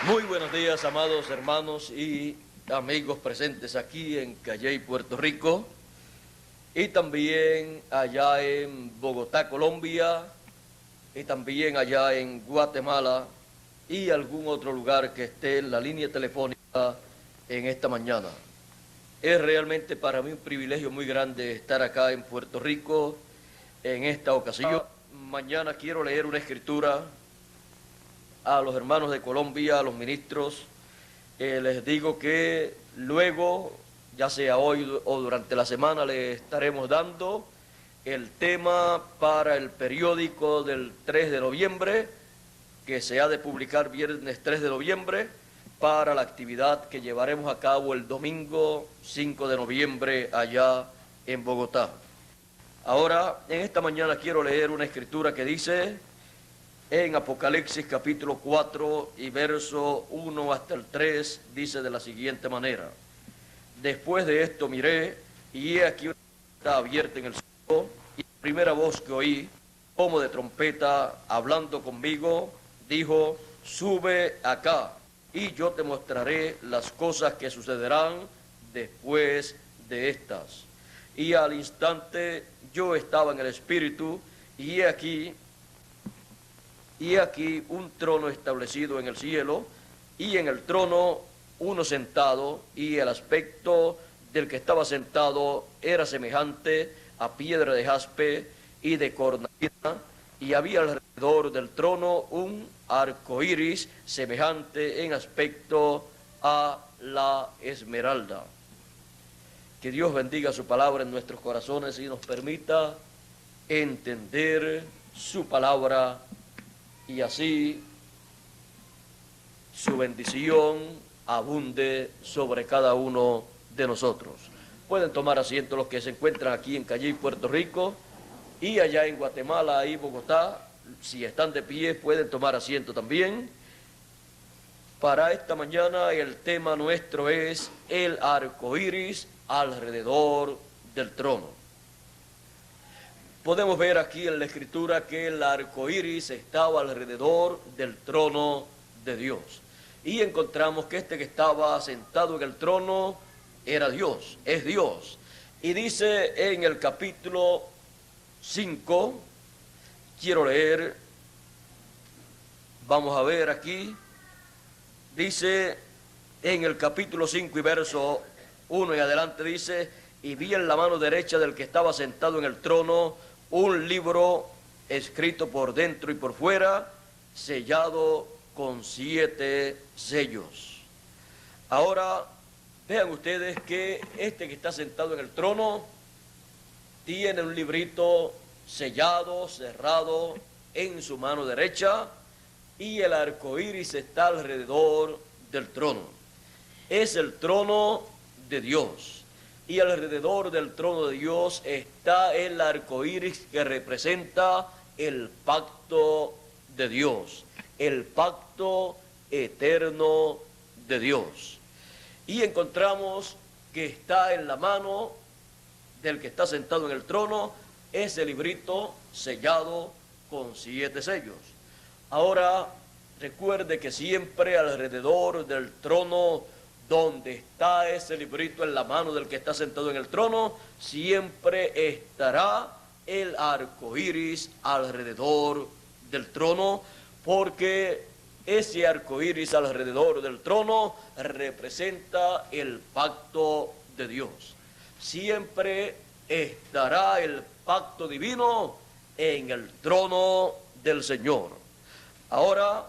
Muy buenos días, amados hermanos y amigos presentes aquí en Calley, Puerto Rico, y también allá en Bogotá, Colombia, y también allá en Guatemala y algún otro lugar que esté en la línea telefónica en esta mañana. Es realmente para mí un privilegio muy grande estar acá en Puerto Rico en esta ocasión. Mañana quiero leer una escritura a los hermanos de Colombia, a los ministros. Les digo que luego, ya sea hoy o durante la semana, le estaremos dando el tema para el periódico del 3 de noviembre, que se ha de publicar viernes 3 de noviembre, para la actividad que llevaremos a cabo el domingo 5 de noviembre allá en Bogotá. Ahora, en esta mañana quiero leer una escritura que dice en Apocalipsis capítulo 4 y verso 1 hasta el 3, dice de la siguiente manera: Después de esto miré, y he aquí una puerta abierta en el cielo, y la primera voz que oí, como de trompeta, hablando conmigo, dijo: Sube acá, y yo te mostraré las cosas que sucederán después de estas. Y al instante yo estaba en el Espíritu, y he aquí un trono establecido en el cielo, y en el trono uno sentado, y el aspecto del que estaba sentado era semejante a piedra de jaspe y de cornalina, y había alrededor del trono un arco iris semejante en aspecto a la esmeralda. Que Dios bendiga su palabra en nuestros corazones y nos permita entender su palabra, y así su bendición abunde sobre cada uno de nosotros. Pueden tomar asiento los que se encuentran aquí en Calley, Puerto Rico, y allá en Guatemala y Bogotá. Si están de pie, pueden tomar asiento también. Para esta mañana el tema nuestro es el arco iris alrededor del trono. Podemos ver aquí en la escritura que el arco iris estaba alrededor del trono de Dios. Y encontramos que este que estaba sentado en el trono era Dios, es Dios. Y dice en el capítulo 5, quiero leer, vamos a ver aquí, dice en el capítulo 5 y verso 1 y adelante, dice: Y vi en la mano derecha del que estaba sentado en el trono un libro escrito por dentro y por fuera, sellado con 7 sellos. Ahora, vean ustedes que este que está sentado en el trono tiene un librito sellado, cerrado en su mano derecha, y el arco iris está alrededor del trono. Es el trono de Dios. Y alrededor del trono de Dios está el arco iris que representa el pacto de Dios, el pacto eterno de Dios. Y encontramos que está en la mano del que está sentado en el trono ese librito sellado con 7 sellos. Ahora, recuerde que siempre alrededor del trono, donde está ese librito en la mano del que está sentado en el trono, siempre estará el arco iris alrededor del trono, porque ese arco iris alrededor del trono representa el pacto de Dios. Siempre estará el pacto divino en el trono del Señor. Ahora,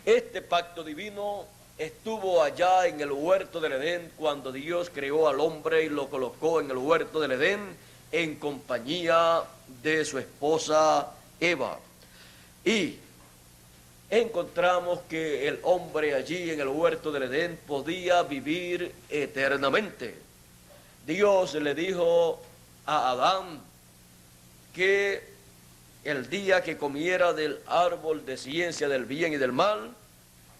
este pacto divino estuvo allá en el huerto del Edén cuando Dios creó al hombre y lo colocó en el huerto del Edén en compañía de su esposa Eva. Y encontramos que el hombre allí en el huerto del Edén podía vivir eternamente. Dios le dijo a Adán que el día que comiera del árbol de ciencia del bien y del mal,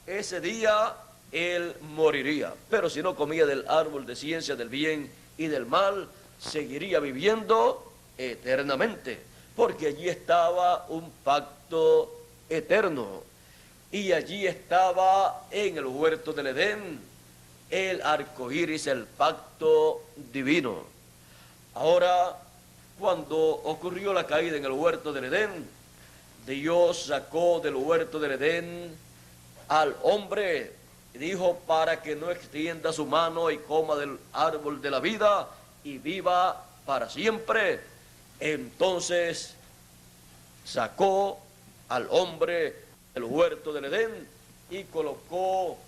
ese día él moriría. Pero si no comía del árbol de ciencia del bien y del mal, seguiría viviendo eternamente, porque allí estaba un pacto eterno. y allí estaba en el huerto del Edén el arco iris, el pacto divino. Ahora, cuando ocurrió la caída en el huerto del Edén, Dios sacó del huerto del Edén al hombre y dijo para que no extienda su mano y coma del árbol de la vida y viva para siempre. Entonces sacó al hombre del huerto del Edén y colocó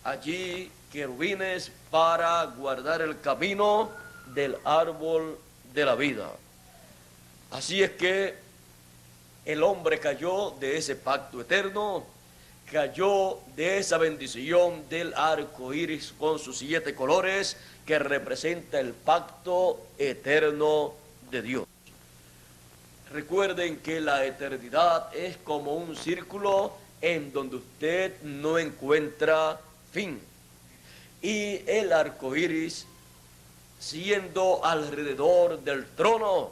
allí querubines para guardar el camino del árbol de la vida. Así es que el hombre cayó de ese pacto eterno, cayó de esa bendición del arco iris con sus 7 colores que representa el pacto eterno de Dios. Recuerden que la eternidad es como un círculo en donde usted no encuentra fin. Y el arco iris, siendo alrededor del trono,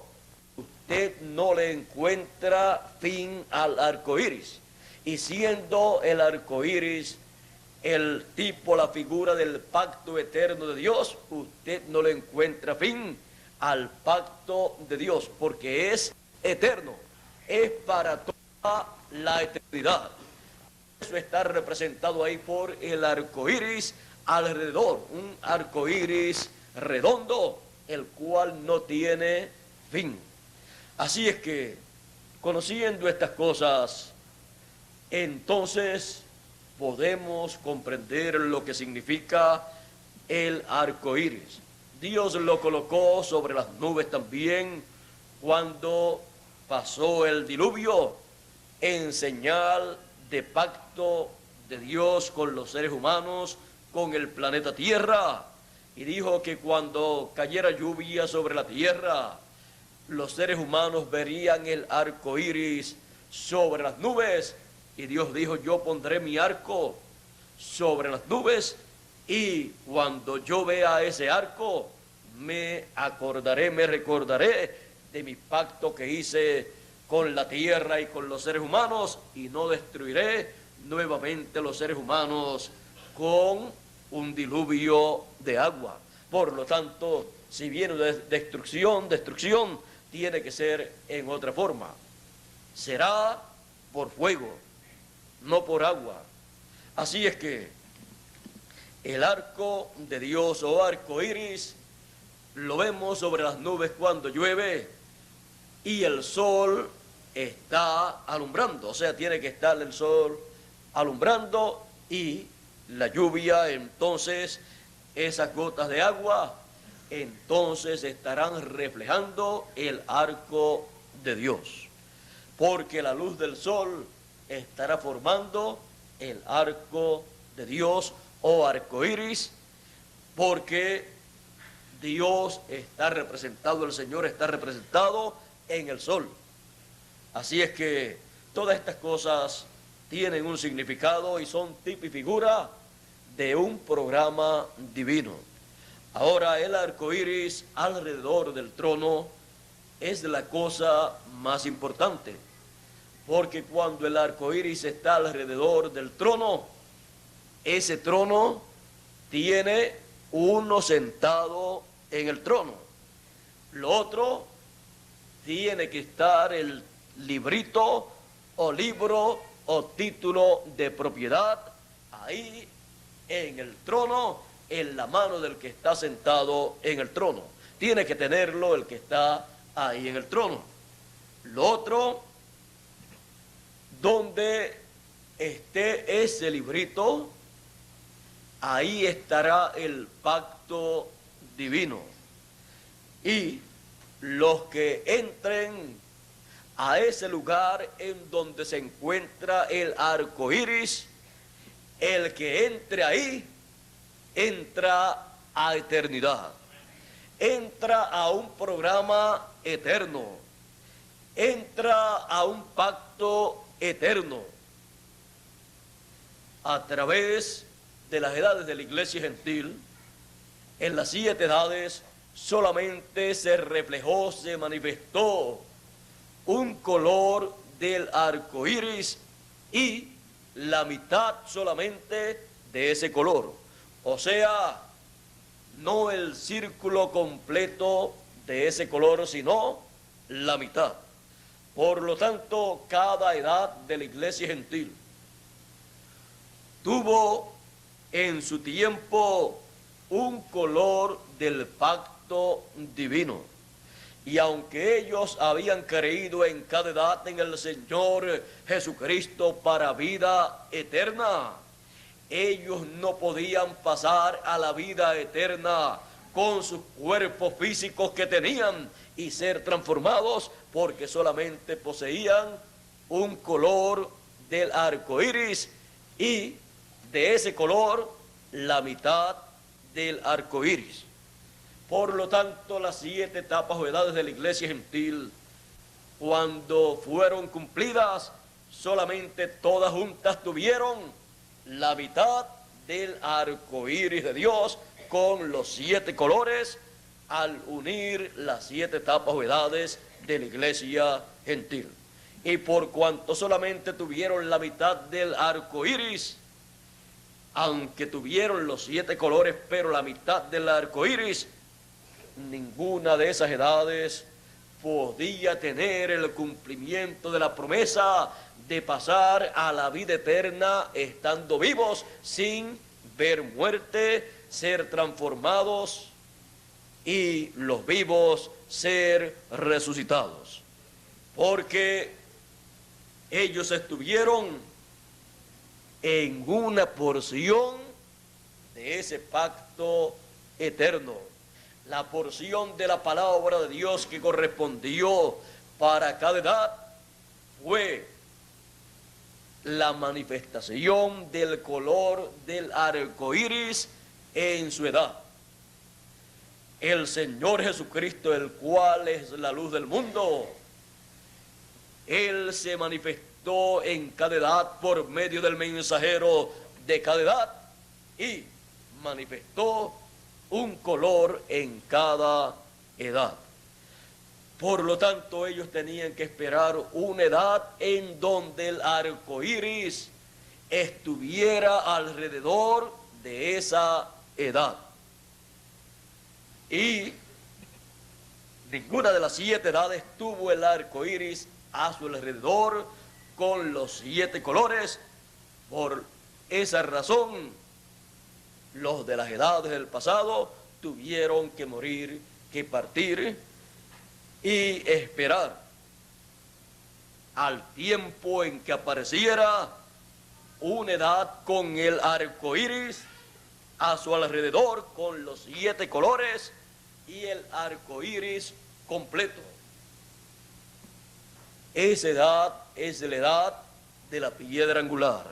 usted no le encuentra fin al arco iris. Y siendo el arco iris el tipo, la figura del pacto eterno de Dios, usted no le encuentra fin al pacto de Dios, porque es eterno, es para toda la eternidad. Eso está representado ahí por el arco iris alrededor, un arco iris redondo, el cual no tiene fin. Así es que, conociendo estas cosas, entonces podemos comprender lo que significa el arco iris. Dios lo colocó sobre las nubes también cuando pasó el diluvio, en señal de pacto de Dios con los seres humanos, con el planeta Tierra, y dijo que cuando cayera lluvia sobre la tierra, los seres humanos verían el arco iris sobre las nubes, y Dios dijo: yo pondré mi arco sobre las nubes, y cuando yo vea ese arco, me acordaré, me recordaré de mi pacto que hice con la tierra y con los seres humanos, y no destruiré nuevamente los seres humanos con un diluvio de agua. Por lo tanto, si viene destrucción, tiene que ser en otra forma. Será por fuego, no por agua. Así es que el arco de Dios o arco iris lo vemos sobre las nubes cuando llueve y el sol está alumbrando, o sea, tiene que estar el sol alumbrando y la lluvia, entonces esas gotas de agua entonces estarán reflejando el arco de Dios, porque la luz del sol estará formando el arco de Dios o arco iris, porque Dios está representado, el Señor está representado en el sol. Así es que todas estas cosas tienen un significado y son tipo y figura de un programa divino. Ahora, el arco iris alrededor del trono es la cosa más importante, porque cuando el arco iris está alrededor del trono, ese trono tiene uno sentado en el trono. Lo otro, tiene que estar el librito o libro o título de propiedad ahí en el trono, en la mano del que está sentado en el trono. Tiene que tenerlo el que está ahí en el trono. Lo otro, donde esté ese librito, ahí estará el pacto divino. Y los que entren a ese lugar en donde se encuentra el arco iris, el que entre ahí, entra a eternidad, entra a un programa eterno, entra a un pacto eterno. A través de las edades de la iglesia gentil, en las 7 edades, solamente se reflejó, se manifestó un color del arco iris, y la mitad solamente de ese color. O sea, no el círculo completo de ese color, sino la mitad. Por lo tanto, cada edad de la iglesia gentil tuvo en su tiempo un color del pacto divino. Y aunque ellos habían creído en cada edad en el Señor Jesucristo para vida eterna, ellos no podían pasar a la vida eterna con sus cuerpos físicos que tenían y ser transformados, porque solamente poseían un color del arco iris, y de ese color la mitad del arco iris. Por lo tanto, las 7 etapas o edades de la iglesia gentil, cuando fueron cumplidas, solamente todas juntas tuvieron la mitad del arco iris de Dios con los 7 colores, al unir las 7 etapas o edades de la iglesia gentil. Y por cuanto solamente tuvieron la mitad del arco iris, aunque tuvieron los 7 colores, pero la mitad del arco iris, ninguna de esas edades podía tener el cumplimiento de la promesa de pasar a la vida eterna estando vivos, sin ver muerte, ser transformados y los vivos ser resucitados. Porque ellos estuvieron en una porción de ese pacto eterno. La porción de la palabra de Dios que correspondió para cada edad fue la manifestación del color del arco iris en su edad. El Señor Jesucristo, el cual es la luz del mundo, Él se manifestó en cada edad por medio del mensajero de cada edad y manifestó un color en cada edad. Por lo tanto, ellos tenían que esperar una edad en donde el arco iris estuviera alrededor de esa edad. Y ninguna de las 7 edades tuvo el arco iris a su alrededor con los 7 colores. Por esa razón, los de las edades del pasado tuvieron que morir, que partir y esperar al tiempo en que apareciera una edad con el arco iris a su alrededor con los 7 colores y el arco iris completo. Esa edad es la edad de la piedra angular.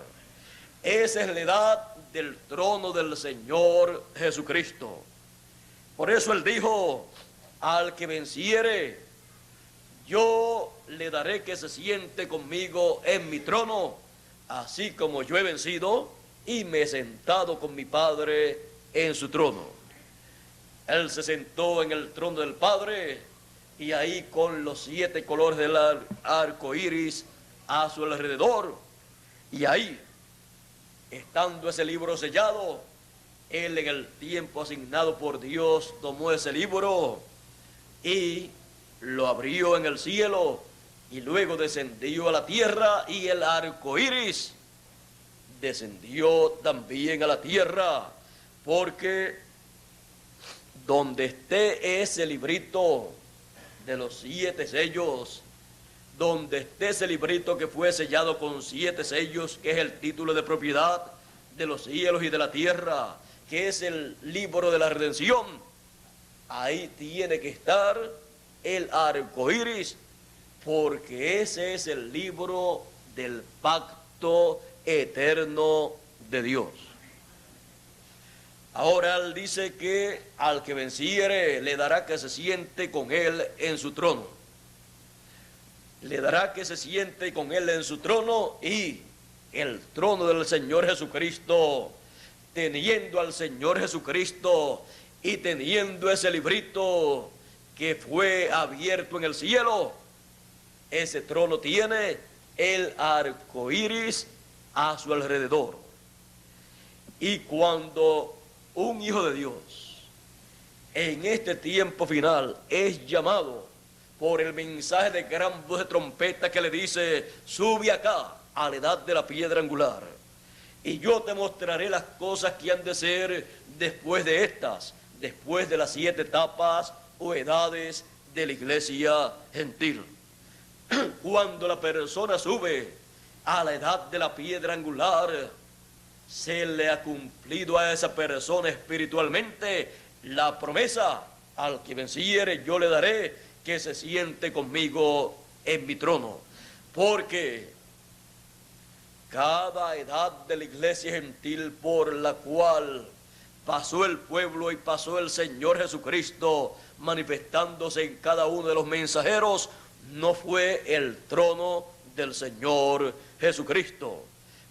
Esa es la edad del trono del Señor Jesucristo. Por eso Él dijo: al que venciere, yo le daré que se siente conmigo en mi trono, así como yo he vencido y me he sentado con mi Padre en su trono. Él se sentó en el trono del Padre, y ahí con los 7 colores del arco iris a su alrededor, y ahí, estando ese libro sellado, Él en el tiempo asignado por Dios tomó ese libro y lo abrió en el cielo, y luego descendió a la tierra, y el arco iris descendió también a la tierra, porque donde esté ese librito de los 7 sellos, donde esté ese librito que fue sellado con 7 sellos, que es el título de propiedad de los cielos y de la tierra, que es el libro de la redención, ahí tiene que estar el arco iris, porque ese es el libro del pacto eterno de Dios. Ahora Él dice que al que venciere le dará que se siente con Él en su trono. Le dará que se siente con Él en su trono, y el trono del Señor Jesucristo, teniendo al Señor Jesucristo y teniendo ese librito que fue abierto en el cielo, ese trono tiene el arco iris a su alrededor. Y cuando un hijo de Dios en este tiempo final es llamado por el mensaje de gran voz de trompeta que le dice: sube acá a la edad de la piedra angular, y yo te mostraré las cosas que han de ser después de estas, después de las 7 etapas o edades de la iglesia gentil. Cuando la persona sube a la edad de la piedra angular, se le ha cumplido a esa persona espiritualmente la promesa: al que venciere yo le daré que se siente conmigo en mi trono. Porque cada edad de la iglesia gentil por la cual pasó el pueblo y pasó el Señor Jesucristo manifestándose en cada uno de los mensajeros, no fue el trono del Señor Jesucristo.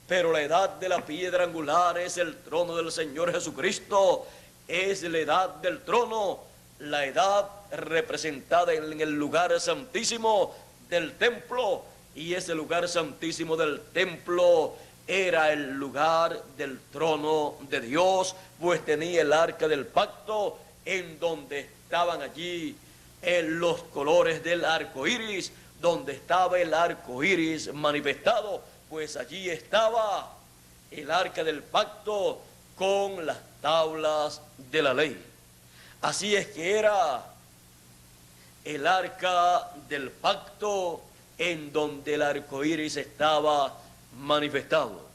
Pero la edad de la piedra angular es el trono del Señor Jesucristo, es la edad del trono, la edad representada en el lugar santísimo del templo, y ese lugar santísimo del templo era el lugar del trono de Dios, pues tenía el arca del pacto, en donde estaban allí los colores del arco iris, donde estaba el arco iris manifestado, pues allí estaba el arca del pacto con las tablas de la ley. Así es que era el arca del pacto en donde el arco iris estaba manifestado.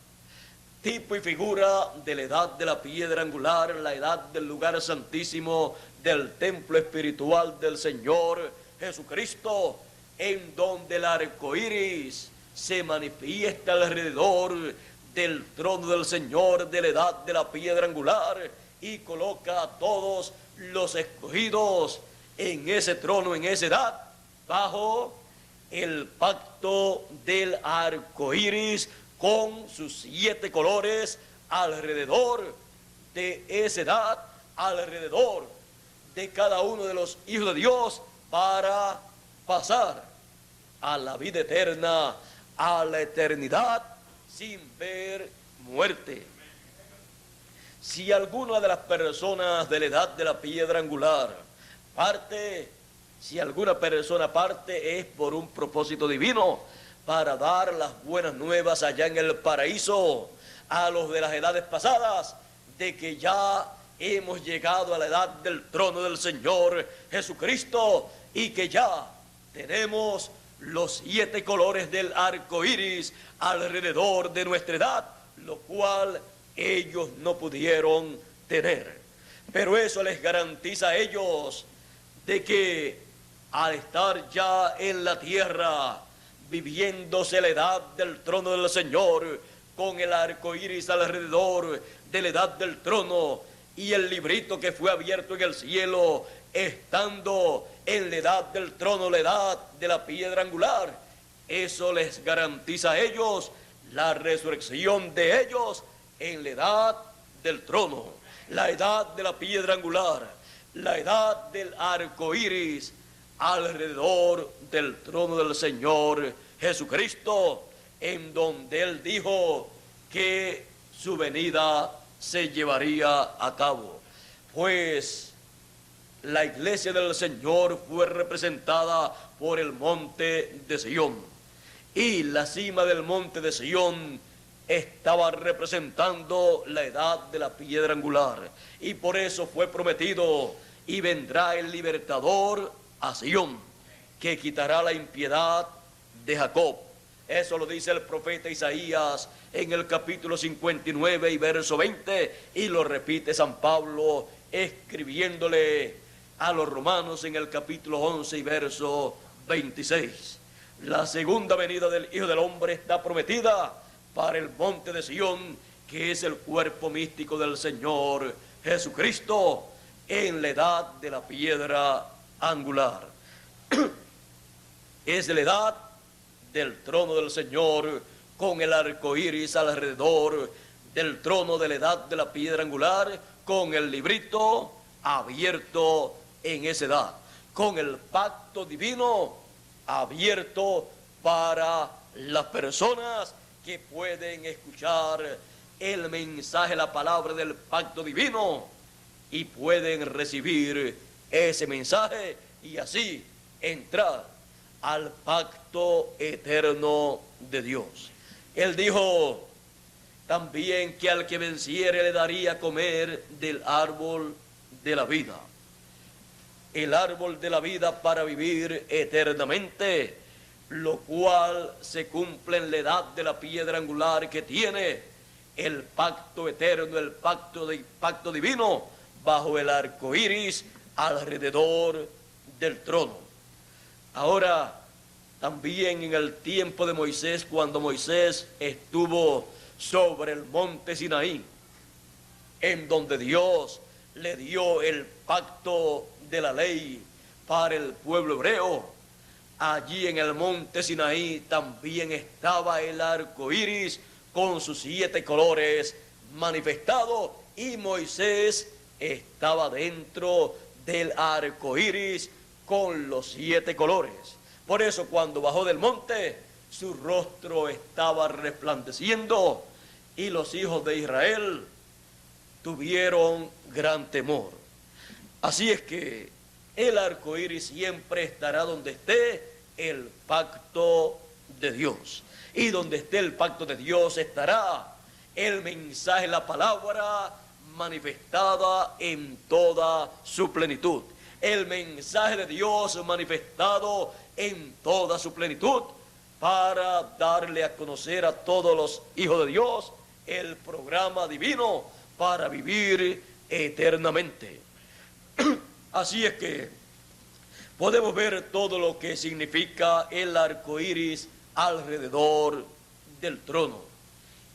Tipo y figura de la edad de la piedra angular, la edad del lugar santísimo del templo espiritual del Señor Jesucristo, en donde el arco iris se manifiesta alrededor del trono del Señor, de la edad de la piedra angular, y coloca a todos los escogidos en ese trono, en esa edad, bajo el pacto del arco iris, con sus 7 colores alrededor de esa edad, alrededor de cada uno de los hijos de Dios, para pasar a la vida eterna, a la eternidad, sin ver muerte. Si alguna de las personas de la edad de la piedra angular parte, si alguna persona parte, es por un propósito divino, para dar las buenas nuevas allá en el paraíso a los de las edades pasadas, de que ya hemos llegado a la edad del trono del Señor Jesucristo, y que ya tenemos los 7 colores del arco iris alrededor de nuestra edad, lo cual ellos no pudieron tener. Pero eso les garantiza a ellos de que al estar ya en la tierra, viviéndose la edad del trono del Señor, con el arco iris alrededor de la edad del trono, y el librito que fue abierto en el cielo, estando en la edad del trono, la edad de la piedra angular, eso les garantiza a ellos la resurrección de ellos en la edad del trono, la edad de la piedra angular, la edad del arco iris alrededor del trono del Señor Jesucristo, en donde Él dijo que su venida se llevaría a cabo. Pues la iglesia del Señor fue representada por el monte de Sión, y la cima del monte de Sión estaba representando la edad de la piedra angular, y por eso fue prometido: y vendrá el libertador a Sión, que quitará la impiedad de Jacob. Eso lo dice el profeta Isaías en el capítulo 59 y verso 20, y lo repite San Pablo escribiéndole a los romanos en el capítulo 11 y verso 26. La segunda venida del Hijo del Hombre está prometida para el monte de Sión, que es el cuerpo místico del Señor Jesucristo, en la edad de la piedra angular. Es la edad del trono del Señor, con el arco iris alrededor del trono de la edad de la piedra angular, con el librito abierto en esa edad, con el pacto divino abierto para las personas que pueden escuchar el mensaje, la palabra del pacto divino, y pueden recibir ese mensaje y así entrar al pacto eterno de Dios. Él dijo también que al que venciere le daría a comer del árbol de la vida. El árbol de la vida para vivir eternamente, lo cual se cumple en la edad de la piedra angular que tiene el pacto eterno, el pacto divino, bajo el arco iris alrededor del trono. Ahora, también en el tiempo de Moisés, cuando Moisés estuvo sobre el monte Sinaí, en donde Dios le dio el pacto de la ley para el pueblo hebreo, allí en el monte Sinaí también estaba el arco iris con sus 7 colores manifestado, y Moisés estaba dentro del arco iris con los 7 colores. Por eso cuando bajó del monte, su rostro estaba resplandeciendo, y los hijos de Israel tuvieron gran temor. Así es que el arco iris siempre estará donde esté el pacto de Dios. Y donde esté el pacto de Dios estará el mensaje, la palabra manifestada en toda su plenitud. El mensaje de Dios manifestado en toda su plenitud, para darle a conocer a todos los hijos de Dios el programa divino para vivir eternamente. Así es que podemos ver todo lo que significa el arco iris alrededor del trono,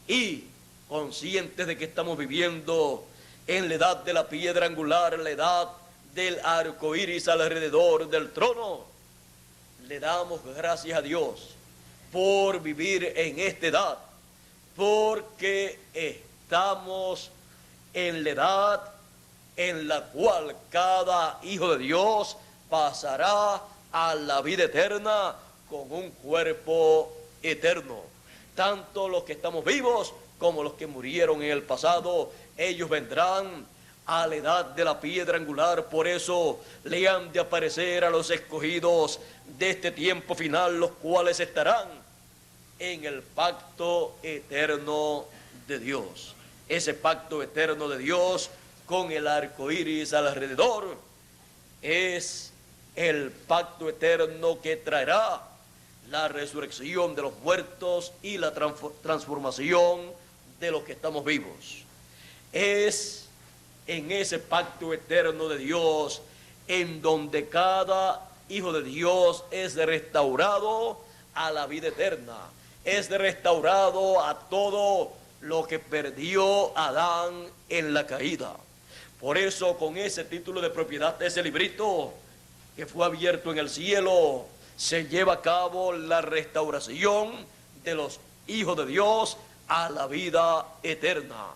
y conscientes de que estamos viviendo en la edad de la piedra angular, la edad del arco iris alrededor del trono, le damos gracias a Dios por vivir en esta edad, porque estamos en la edad en la cual cada hijo de Dios pasará a la vida eterna con un cuerpo eterno. Tanto los que estamos vivos como los que murieron en el pasado, ellos vendrán a la edad de la piedra angular. Por eso le han de aparecer a los escogidos de este tiempo final, los cuales estarán en el pacto eterno de Dios. Ese pacto eterno de Dios con el arco iris alrededor es el pacto eterno que traerá la resurrección de los muertos y la transformación de los que estamos vivos. Es en ese pacto eterno de Dios en donde cada hijo de Dios es restaurado a la vida eterna, es restaurado a todo lo que perdió Adán en la caída. Por eso, con ese título de propiedad, ese librito que fue abierto en el cielo, se lleva a cabo la restauración de los hijos de Dios a la vida eterna.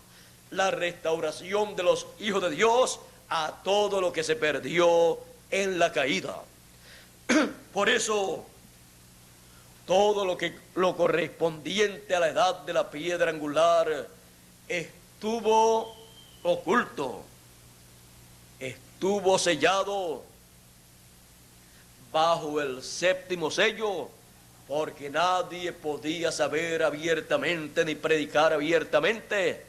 La restauración de los hijos de Dios a todo lo que se perdió en la caída. Por eso, todo lo correspondiente a la edad de la piedra angular estuvo oculto, estuvo sellado bajo el 7º sello, porque nadie podía saber abiertamente ni predicar abiertamente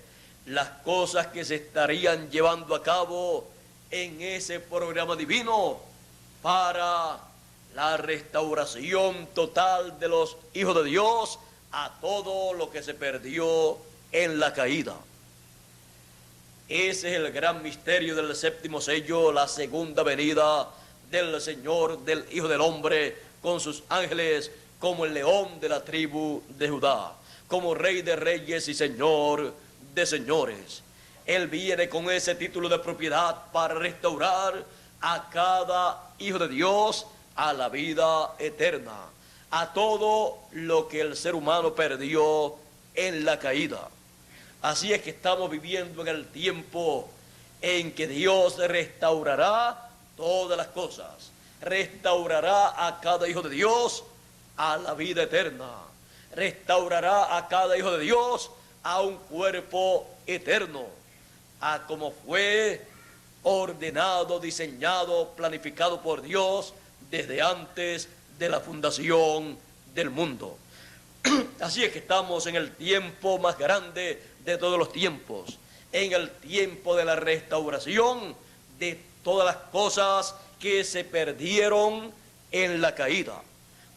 las cosas que se estarían llevando a cabo en ese programa divino para la restauración total de los hijos de Dios a todo lo que se perdió en la caída. Ese es el gran misterio del 7º sello, la segunda venida del Señor, del Hijo del Hombre, con sus ángeles, como el león de la tribu de Judá, como Rey de reyes y Señor de señores. Él viene con ese título de propiedad para restaurar a cada hijo de Dios a la vida eterna, a todo lo que el ser humano perdió en la caída. Así es que estamos viviendo en el tiempo en que Dios restaurará todas las cosas, restaurará a cada hijo de Dios a la vida eterna. restaurará a cada hijo de Dios a un cuerpo eterno, a como fue ordenado, diseñado, planificado por Dios desde antes de la fundación del mundo. Así es que estamos en el tiempo más grande de todos los tiempos, en el tiempo de la restauración de todas las cosas que se perdieron en la caída.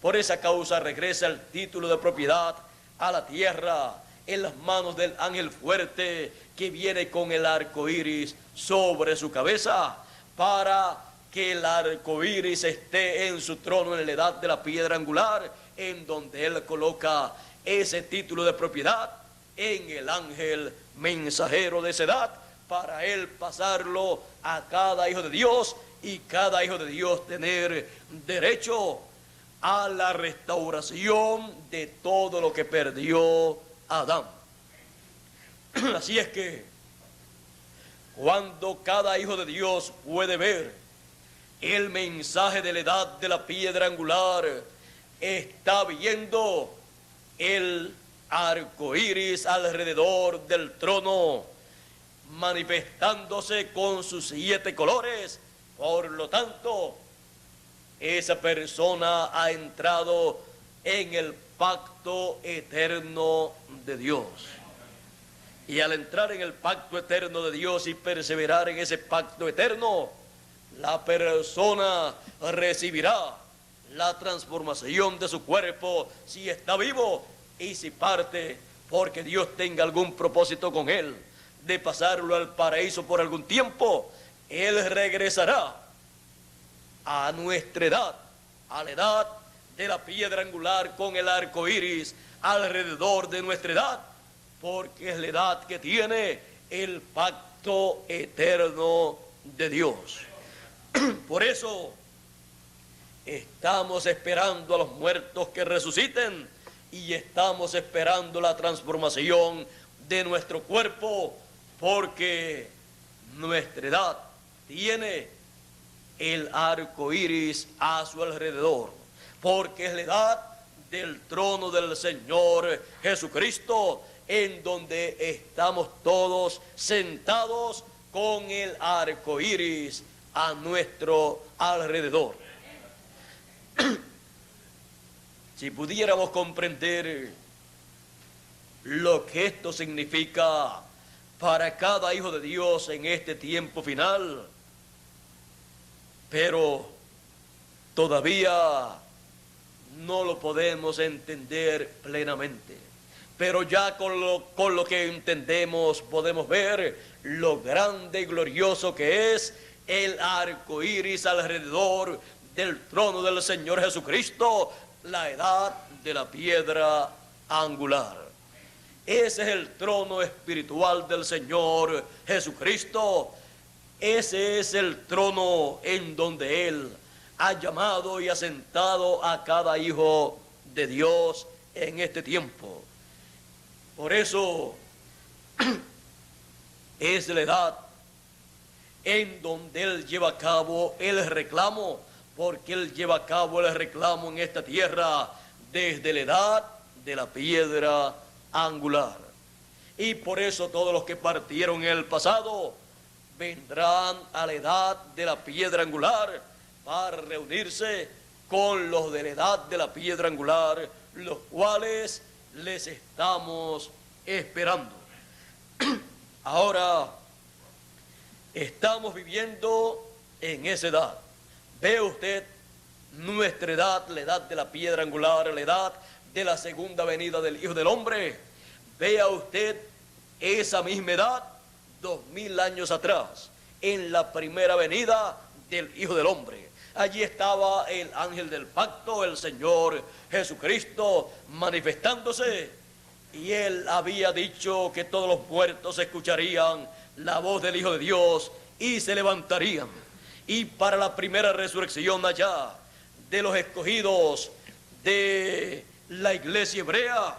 Por esa causa regresa el título de propiedad a la tierra en las manos del ángel fuerte que viene con el arco iris sobre su cabeza, para que el arco iris esté en su trono en la edad de la piedra angular, en donde él coloca ese título de propiedad en el ángel mensajero de esa edad, para él pasarlo a cada hijo de Dios, y cada hijo de Dios tener derecho a la restauración de todo lo que perdió Adán. Así es que cuando cada hijo de Dios puede ver el mensaje de la edad de la piedra angular, está viendo el arco iris alrededor del trono, manifestándose con sus 7 colores. Por lo tanto, esa persona ha entrado en el pacto eterno de Dios. Y al entrar en el pacto eterno de Dios y perseverar en ese pacto eterno, la persona recibirá la transformación de su cuerpo si está vivo, y si parte, porque Dios tenga algún propósito con él, de pasarlo al paraíso por algún tiempo, él regresará a nuestra edad, a la edad de la piedra angular con el arco iris alrededor de nuestra edad, porque es la edad que tiene el pacto eterno de Dios. Por eso estamos esperando a los muertos que resuciten, y estamos esperando la transformación de nuestro cuerpo, porque nuestra edad tiene el arco iris a su alrededor, porque es la edad del trono del Señor Jesucristo, en donde estamos todos sentados con el arco iris a nuestro alrededor. Si pudiéramos comprender lo que esto significa para cada hijo de Dios en este tiempo final, pero todavía no lo podemos entender plenamente. Pero ya con lo que entendemos podemos ver lo grande y glorioso que es el arco iris alrededor del trono del Señor Jesucristo, la edad de la piedra angular. Ese es el trono espiritual del Señor Jesucristo. Ese es el trono en donde Él ha llamado y asentado a cada hijo de Dios en este tiempo. Por eso es la edad en donde Él lleva a cabo el reclamo, porque Él lleva a cabo el reclamo en esta tierra desde la edad de la piedra angular. Y por eso todos los que partieron en el pasado vendrán a la edad de la piedra angular para reunirse con los de la edad de la piedra angular, los cuales les estamos esperando. Ahora estamos viviendo en esa edad. Ve usted nuestra edad, la edad de la piedra angular, la edad de la segunda venida del Hijo del Hombre. Vea usted esa misma edad 2000 años atrás, en la primera venida del Hijo del Hombre. Allí estaba el ángel del pacto, el Señor Jesucristo, manifestándose, y Él había dicho que todos los muertos escucharían la voz del Hijo de Dios y se levantarían. Y para la primera resurrección allá de los escogidos de la iglesia hebrea,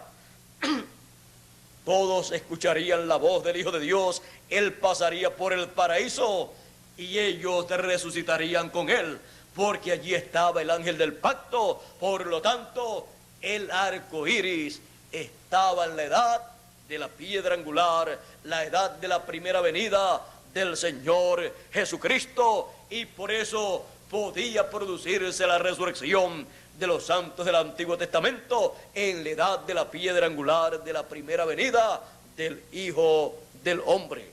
todos escucharían la voz del Hijo de Dios. Él pasaría por el paraíso y ellos resucitarían con Él, porque allí estaba el ángel del pacto. Por lo tanto, el arco iris estaba en la edad de la piedra angular, la edad de la primera venida del Señor Jesucristo, y por eso podía producirse la resurrección de los santos del Antiguo Testamento en la edad de la piedra angular de la primera venida del Hijo del Hombre.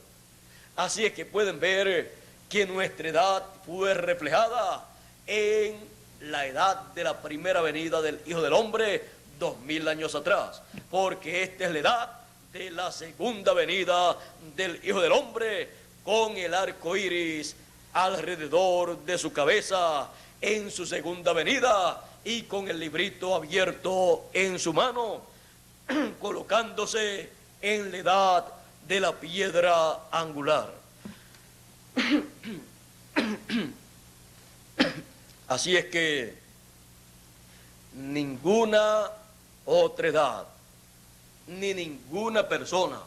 Así es que pueden ver que nuestra edad fue reflejada en la edad de la primera venida del Hijo del Hombre 2000 años atrás, porque esta es la edad de la segunda venida del Hijo del Hombre, con el arco iris alrededor de su cabeza en su segunda venida y con el librito abierto en su mano, colocándose en la edad de la piedra angular. Así es que ninguna otra edad, ni ninguna persona,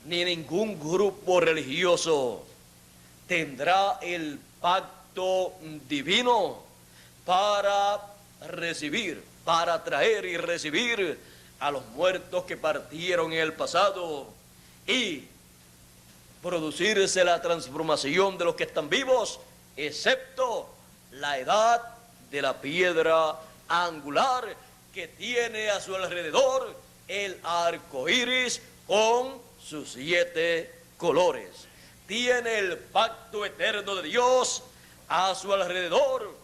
ni ningún grupo religioso tendrá el pacto divino para recibir, para traer y recibir a los muertos que partieron en el pasado y producirse la transformación de los que están vivos, excepto la edad de la piedra angular, que tiene a su alrededor el arco iris con sus 7 colores. Tiene el pacto eterno de Dios a su alrededor,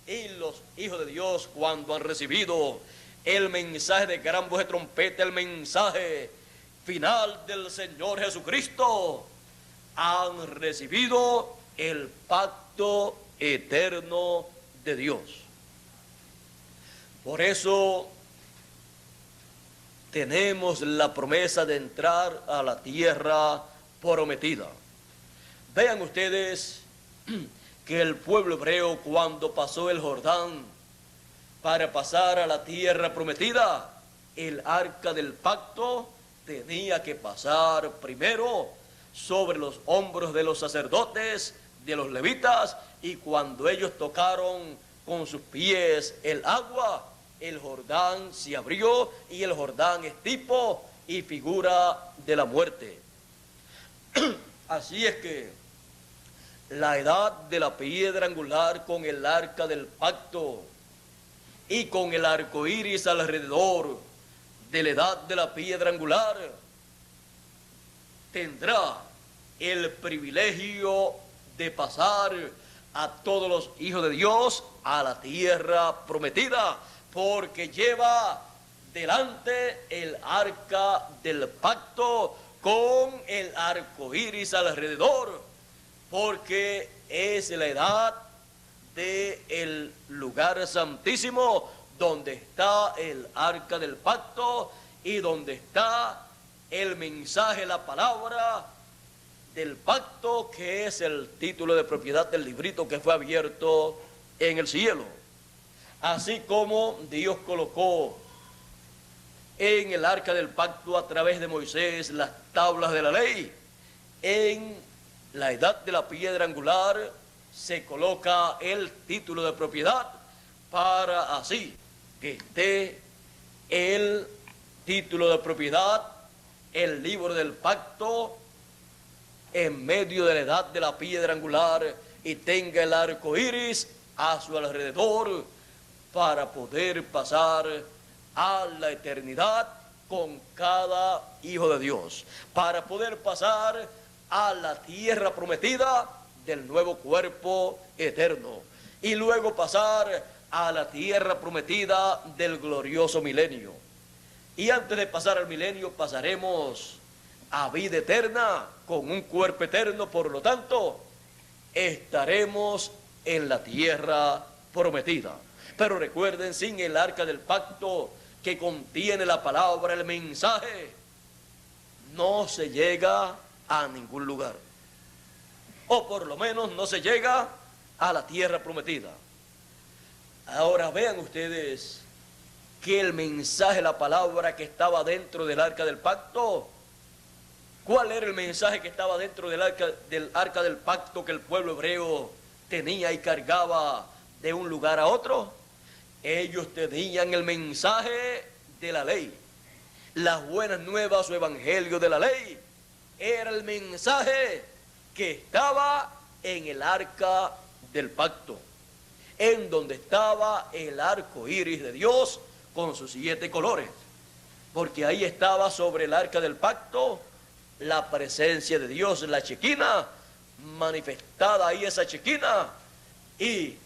y los hijos de Dios, cuando han recibido el mensaje de gran voz de trompeta, el mensaje final del Señor Jesucristo, han recibido el pacto eterno de Dios. Por eso tenemos la promesa de entrar a la tierra prometida. Vean ustedes que el pueblo hebreo, cuando pasó el Jordán para pasar a la tierra prometida, el arca del pacto tenía que pasar primero sobre los hombros de los sacerdotes, de los levitas, y cuando ellos tocaron con sus pies el agua, el Jordán se abrió, y el Jordán es tipo y figura de la muerte. Así es que la edad de la piedra angular con el arca del pacto y con el arco iris alrededor de la edad de la piedra angular tendrá el privilegio de pasar a todos los hijos de Dios a la tierra prometida, porque lleva delante el arca del pacto con el arco iris alrededor, porque es la edad del lugar santísimo donde está el arca del pacto y donde está el mensaje, la palabra del pacto, que es el título de propiedad del librito que fue abierto en el cielo. Así como Dios colocó en el arca del pacto a través de Moisés las tablas de la ley, en la edad de la piedra angular se coloca el título de propiedad para así que esté el título de propiedad, el libro del pacto, en medio de la edad de la piedra angular, y tenga el arco iris a su alrededor para poder pasar a la eternidad con cada hijo de Dios, para poder pasar a la tierra prometida del nuevo cuerpo eterno, y luego pasar a la tierra prometida del glorioso milenio. Y antes de pasar al milenio pasaremos a vida eterna con un cuerpo eterno. Por lo tanto, estaremos en la tierra prometida. Pero recuerden, sin el arca del pacto que contiene la palabra, el mensaje, no se llega a ningún lugar, o por lo menos no se llega a la tierra prometida. Ahora vean ustedes que el mensaje, la palabra que estaba dentro del arca del pacto, ¿cuál era el mensaje que estaba dentro del arca del pacto que el pueblo hebreo tenía y cargaba de un lugar a otro? Ellos tenían el mensaje de la ley. Las buenas nuevas o evangelio de la ley era el mensaje que estaba en el arca del pacto, en donde estaba el arco iris de Dios con sus 7 colores, porque ahí estaba sobre el arca del pacto la presencia de Dios, la chequina, manifestada ahí esa chequina, y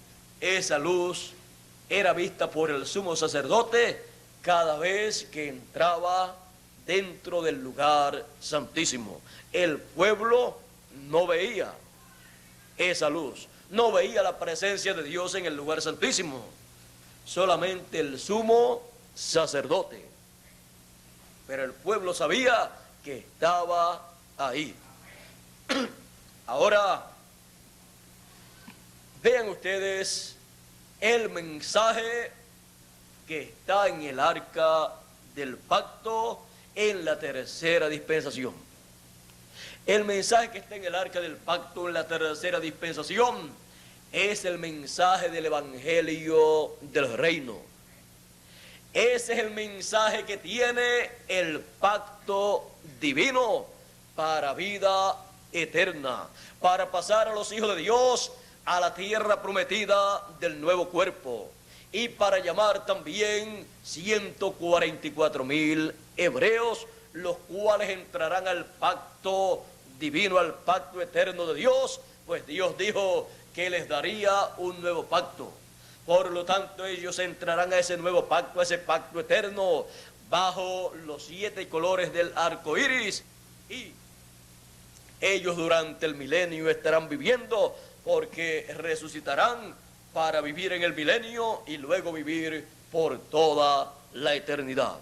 esa luz era vista por el sumo sacerdote cada vez que entraba dentro del lugar santísimo. El pueblo no veía esa luz, no veía la presencia de Dios en el lugar santísimo, solamente el sumo sacerdote. Pero el pueblo sabía que estaba ahí. Ahora, vean ustedes el mensaje que está en el arca del pacto en la tercera dispensación. El mensaje que está en el arca del pacto en la tercera dispensación es el mensaje del evangelio del reino. Ese es el mensaje que tiene el pacto divino para vida eterna, para pasar a los hijos de Dios a la tierra prometida del nuevo cuerpo, y para llamar también 144,000 hebreos, los cuales entrarán al pacto divino, al pacto eterno de Dios, pues Dios dijo que les daría un nuevo pacto. Por lo tanto, ellos entrarán a ese nuevo pacto, a ese pacto eterno, bajo los 7 colores del arco iris, y ellos durante el milenio estarán viviendo, porque resucitarán para vivir en el milenio y luego vivir por toda la eternidad.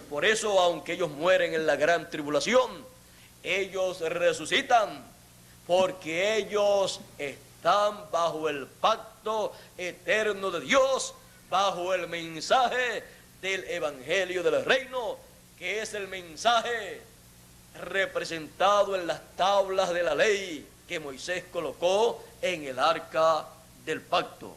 Por eso, aunque ellos mueren en la gran tribulación, ellos resucitan, porque ellos están bajo el pacto eterno de Dios, bajo el mensaje del evangelio del reino, que es el mensaje representado en las tablas de la ley que Moisés colocó en el arca del pacto.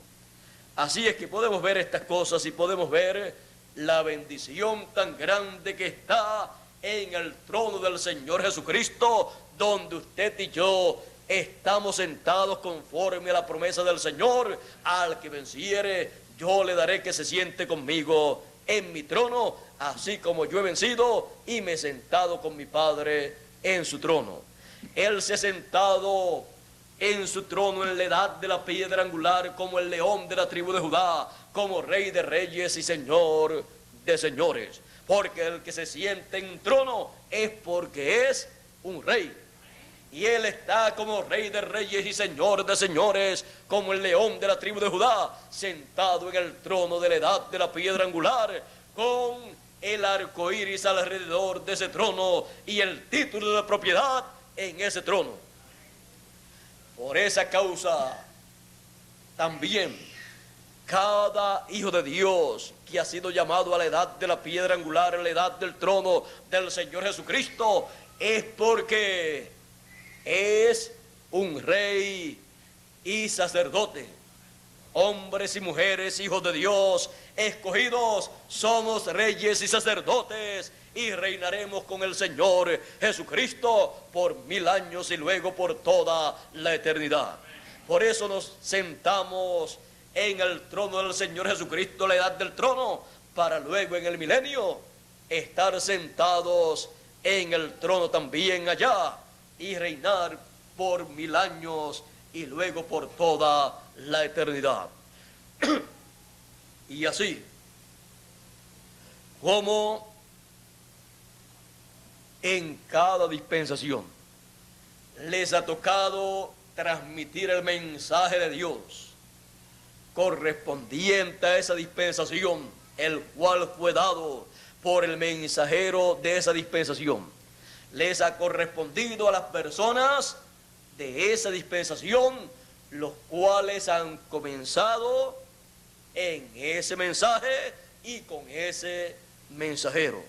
Así es que podemos ver estas cosas y podemos ver la bendición tan grande que está en el trono del Señor Jesucristo, donde usted y yo estamos sentados conforme a la promesa del Señor. Al que venciere, yo le daré que se siente conmigo en mi trono, así como yo he vencido y me he sentado con mi Padre en su trono. Él se ha sentado en su trono en la edad de la piedra angular, como el león de la tribu de Judá, como Rey de reyes y Señor de señores. Porque el que se siente en trono es porque es un rey. Y él está como Rey de reyes y Señor de señores, como el león de la tribu de Judá, sentado en el trono de la edad de la piedra angular, con el arco iris alrededor de ese trono y el título de propiedad en ese trono. Por esa causa, también cada hijo de Dios que ha sido llamado a la edad de la piedra angular, a la edad del trono del Señor Jesucristo, es porque es un rey y sacerdote. Hombres y mujeres, hijos de Dios, escogidos, somos reyes y sacerdotes, y reinaremos con el Señor Jesucristo por 1000 años y luego por toda la eternidad. Por eso nos sentamos en el trono del Señor Jesucristo, la edad del trono, para luego en el milenio estar sentados en el trono también allá y reinar por 1000 años y luego por toda la eternidad. Y así como en cada dispensación les ha tocado transmitir el mensaje de Dios correspondiente a esa dispensación, el cual fue dado por el mensajero de esa dispensación, les ha correspondido a las personas de esa dispensación, los cuales han comenzado en ese mensaje y con ese mensajero.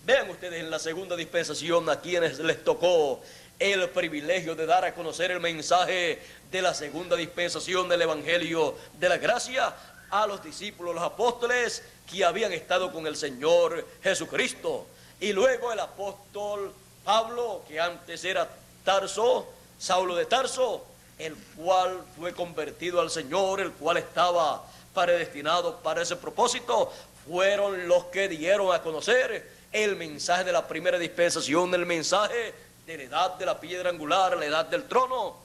Vean ustedes en la segunda dispensación a quienes les tocó el privilegio de dar a conocer el mensaje de la segunda dispensación del Evangelio de la gracia a los discípulos, los apóstoles que habían estado con el Señor Jesucristo. Y luego el apóstol Pablo, que antes era Tarso, Saulo de Tarso, el cual fue convertido al Señor, el cual estaba predestinado para ese propósito, fueron los que dieron a conocer el mensaje de la primera dispensación, el mensaje de la edad de la piedra angular, la edad del trono,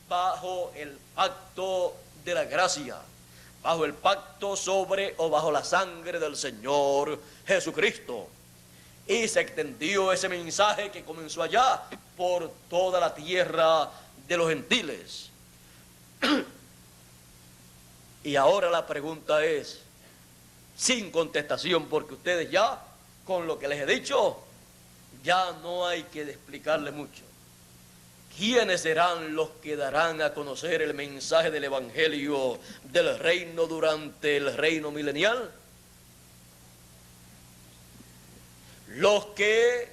bajo el pacto de la gracia, bajo el pacto sobre o bajo la sangre del Señor Jesucristo. Y se extendió ese mensaje que comenzó allá por toda la tierra de los gentiles. Y ahora la pregunta es, sin contestación, porque ustedes ya, con lo que les he dicho, ya no hay que explicarles mucho. ¿Quiénes serán los que darán a conocer el mensaje del Evangelio del reino durante el reino milenial? Los que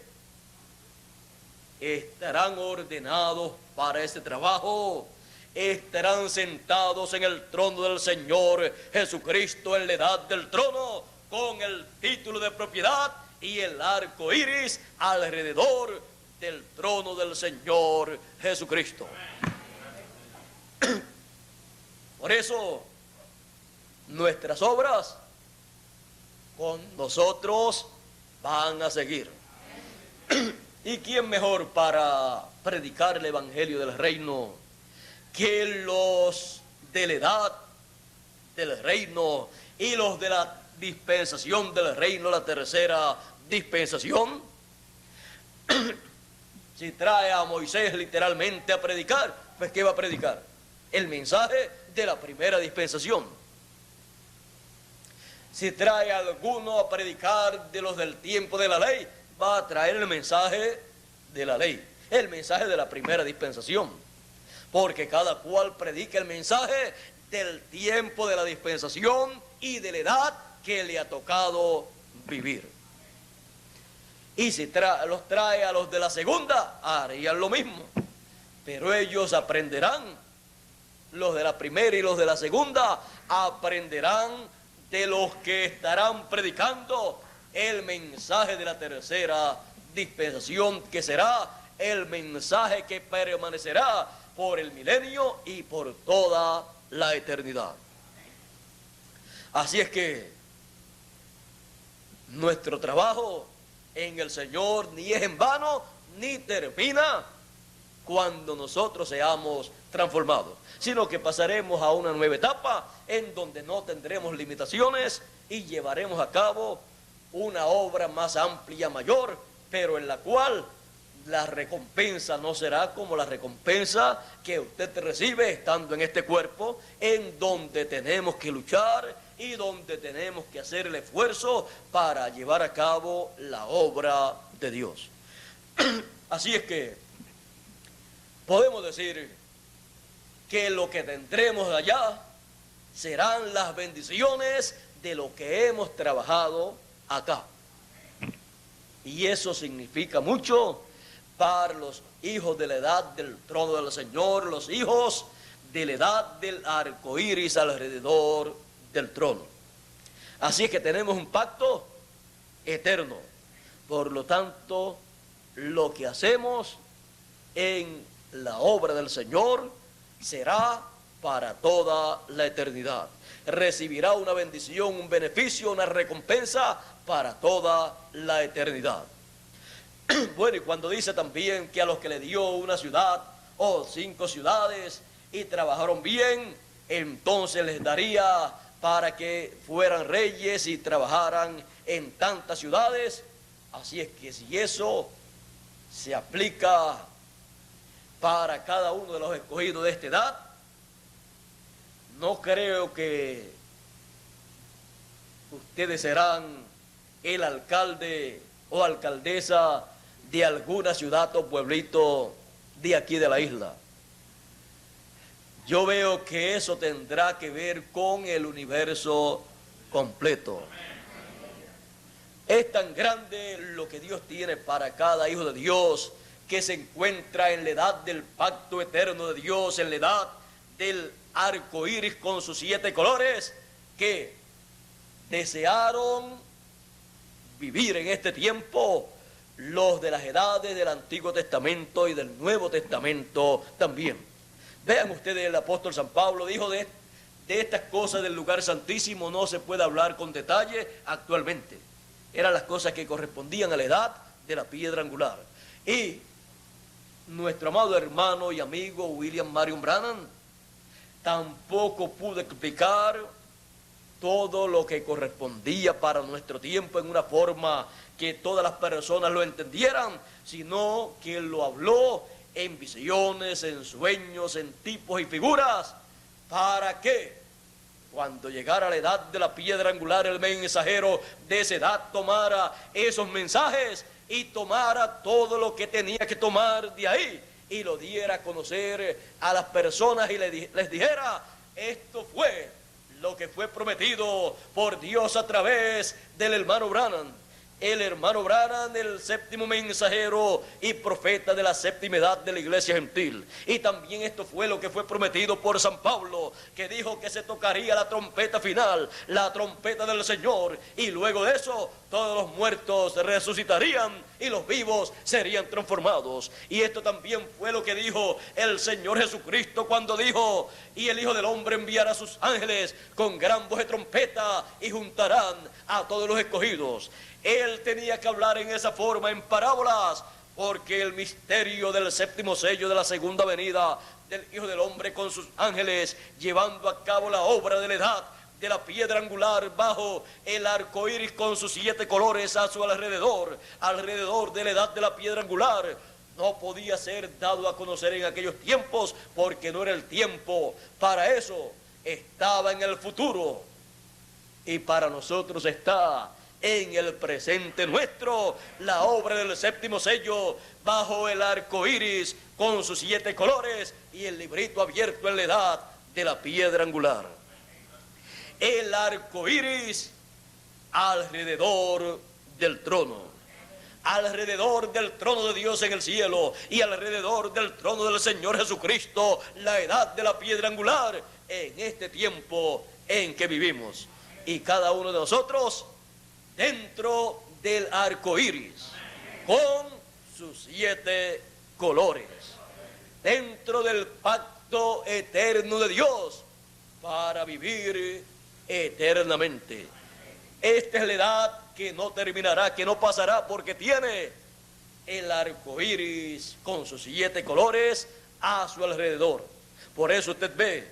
estarán ordenados para ese trabajo, estarán sentados en el trono del Señor Jesucristo en la edad del trono, con el título de propiedad y el arco iris alrededor del trono del Señor Jesucristo. Por eso, nuestras obras con nosotros van a seguir. ¿Y quién mejor para predicar el Evangelio del reino que los de la edad del reino y los de la dispensación del reino, la tercera dispensación? Si trae a Moisés literalmente a predicar, pues ¿qué va a predicar? El mensaje de la primera dispensación. Si trae a alguno a predicar de los del tiempo de la ley, va a traer el mensaje de la ley, el mensaje de la primera dispensación, porque cada cual predica el mensaje del tiempo de la dispensación y de la edad que le ha tocado vivir. Y si los trae a los de la segunda, harían lo mismo, pero ellos aprenderán, los de la primera y los de la segunda aprenderán de los que estarán predicando el mensaje de la tercera dispensación, que será el mensaje que permanecerá por el milenio y por toda la eternidad. Así es que nuestro trabajo en el Señor ni es en vano, ni termina cuando nosotros seamos transformados, sino que pasaremos a una nueva etapa en donde no tendremos limitaciones y llevaremos a cabo una obra más amplia, mayor, pero en la cual la recompensa no será como la recompensa que usted recibe estando en este cuerpo, en donde tenemos que luchar y donde tenemos que hacer el esfuerzo para llevar a cabo la obra de Dios. Así es que podemos decir que lo que tendremos allá serán las bendiciones de lo que hemos trabajado acá. Y eso significa mucho para los hijos de la edad del trono del Señor, los hijos de la edad del arco iris alrededor del trono. Así es que tenemos un pacto eterno. Por lo tanto, lo que hacemos en la obra del Señor será para toda la eternidad. Recibirá una bendición, un beneficio, una recompensa para toda la eternidad. Bueno, y cuando dice también que a los que le dio una ciudad o 5 ciudades y trabajaron bien, entonces les daría para que fueran reyes y trabajaran en tantas ciudades. Así es que si eso se aplica para cada uno de los escogidos de esta edad, no creo que ustedes serán el alcalde o alcaldesa de alguna ciudad o pueblito de aquí de la isla. Yo veo que eso tendrá que ver con el universo completo. Es tan grande lo que Dios tiene para cada hijo de Dios, que se encuentra en la edad del pacto eterno de Dios, en la edad del arco iris con sus 7 colores, que desearon vivir en este tiempo los de las edades del Antiguo Testamento y del Nuevo Testamento también. Vean ustedes, el apóstol San Pablo dijo de estas cosas del lugar santísimo no se puede hablar con detalle actualmente. Eran las cosas que correspondían a la edad de la piedra angular. Y nuestro amado hermano y amigo William Marion Branham tampoco pudo explicar todo lo que correspondía para nuestro tiempo en una forma que todas las personas lo entendieran, sino que él lo habló en visiones, en sueños, en tipos y figuras, para que cuando llegara la edad de la piedra angular, el mensajero de esa edad tomara esos mensajes y tomara todo lo que tenía que tomar de ahí y lo diera a conocer a las personas y les dijera: esto fue lo que fue prometido por Dios a través del hermano Branham. El hermano Branham, el séptimo mensajero y profeta de la séptima edad de la iglesia gentil. Y también esto fue lo que fue prometido por San Pablo, que dijo que se tocaría la trompeta final, la trompeta del Señor, y luego de eso todos los muertos resucitarían y los vivos serían transformados. Y esto también fue lo que dijo el Señor Jesucristo cuando dijo: y el Hijo del Hombre enviará a sus ángeles con gran voz de trompeta y juntarán a todos los escogidos. Él tenía que hablar en esa forma, en parábolas, porque el misterio del séptimo sello de la segunda venida del Hijo del Hombre con sus ángeles, llevando a cabo la obra de la edad de la piedra angular bajo el arco iris con sus 7 colores a su alrededor de la edad de la piedra angular, no podía ser dado a conocer en aquellos tiempos, porque no era el tiempo para eso. Estaba en el futuro, y para nosotros está en el presente nuestro la obra del séptimo sello bajo el arco iris con sus 7 colores y el librito abierto en la edad de la piedra angular. El arco iris alrededor del trono, alrededor del trono de Dios en el cielo y alrededor del trono del Señor Jesucristo, la edad de la piedra angular en este tiempo en que vivimos. Y cada uno de nosotros dentro del arco iris con sus 7 colores, dentro del pacto eterno de Dios para vivir eternamente. Esta es la edad que no terminará, que no pasará, porque tiene el arco iris con sus 7 colores a su alrededor. Por eso usted ve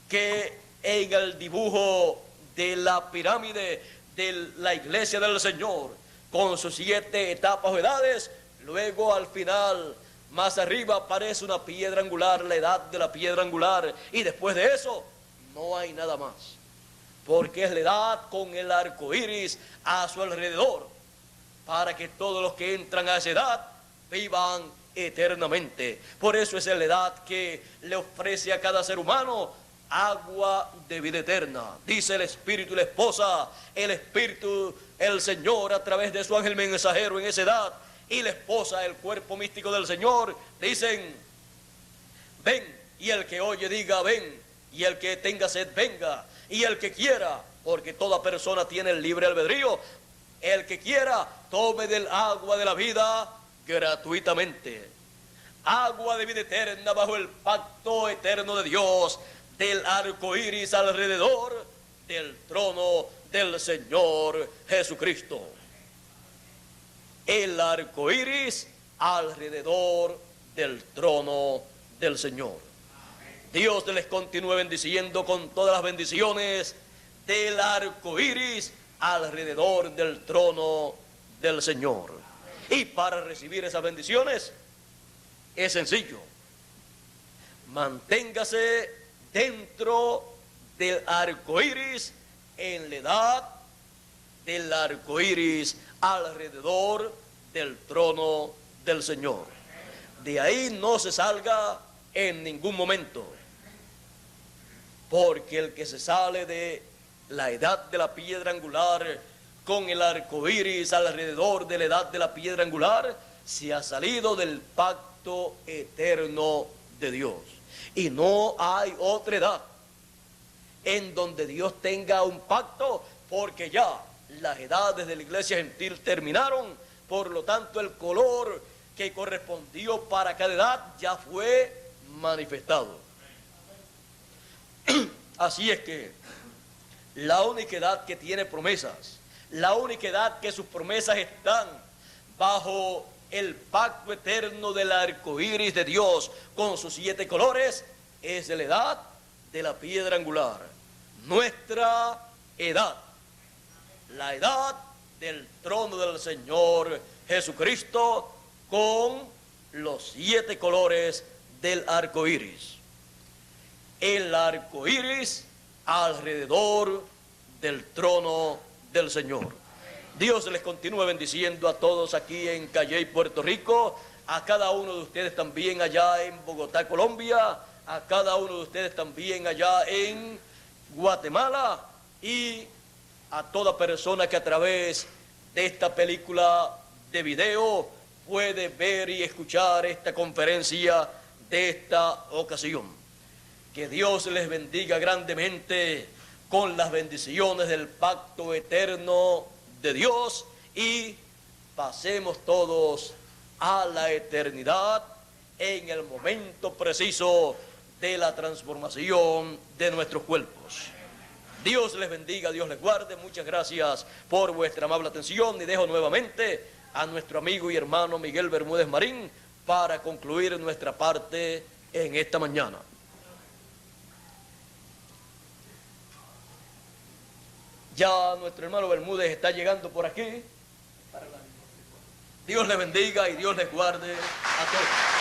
que en el dibujo de la pirámide de la iglesia del Señor, con sus 7 etapas o edades, luego al final, más arriba, aparece una piedra angular, la edad de la piedra angular, y después de eso no hay nada más, porque es la edad con el arco iris a su alrededor, para que todos los que entran a esa edad vivan eternamente. Por eso es la edad que le ofrece a cada ser humano agua de vida eterna. Dice el Espíritu y la esposa, el Espíritu, el Señor a través de su ángel mensajero en esa edad, y la esposa, el cuerpo místico del Señor, dicen: ven, y el que oye diga ven, y el que tenga sed venga, y el que quiera, porque toda persona tiene el libre albedrío, el que quiera tome del agua de la vida gratuitamente. Agua de vida eterna bajo el pacto eterno de Dios, del arco iris alrededor del trono del Señor Jesucristo. El arco iris alrededor del trono del Señor. Dios les continúe bendiciendo con todas las bendiciones del arco iris alrededor del trono del Señor. Y para recibir esas bendiciones es sencillo: manténgase dentro del arco iris, en la edad del arco iris alrededor del trono del Señor. De ahí no se salga en ningún momento, porque el que se sale de la edad de la piedra angular con el arco iris alrededor de la edad de la piedra angular se ha salido del pacto eterno de Dios. Y no hay otra edad en donde Dios tenga un pacto, porque ya las edades de la iglesia gentil terminaron. Por lo tanto, el color que correspondió para cada edad ya fue manifestado. Así es que la única edad que tiene promesas, la única edad que sus promesas están bajo el pacto eterno del arco iris de Dios con sus 7 colores, es la edad de la piedra angular. Nuestra edad, la edad del trono del Señor Jesucristo con los 7 colores del arco iris. El arco iris alrededor del trono del Señor. Dios les continúe bendiciendo a todos aquí en Calley, Puerto Rico, a cada uno de ustedes también allá en Bogotá, Colombia, a cada uno de ustedes también allá en Guatemala, y a toda persona que a través de esta película de video puede ver y escuchar esta conferencia de esta ocasión. Que Dios les bendiga grandemente con las bendiciones del pacto eterno de Dios, y pasemos todos a la eternidad en el momento preciso de la transformación de nuestros cuerpos. Dios les bendiga, Dios les guarde. Muchas gracias por vuestra amable atención, y dejo nuevamente a nuestro amigo y hermano Miguel Bermúdez Marín para concluir nuestra parte en esta mañana. Ya nuestro hermano Bermúdez está llegando por aquí. Dios les bendiga y Dios les guarde a todos.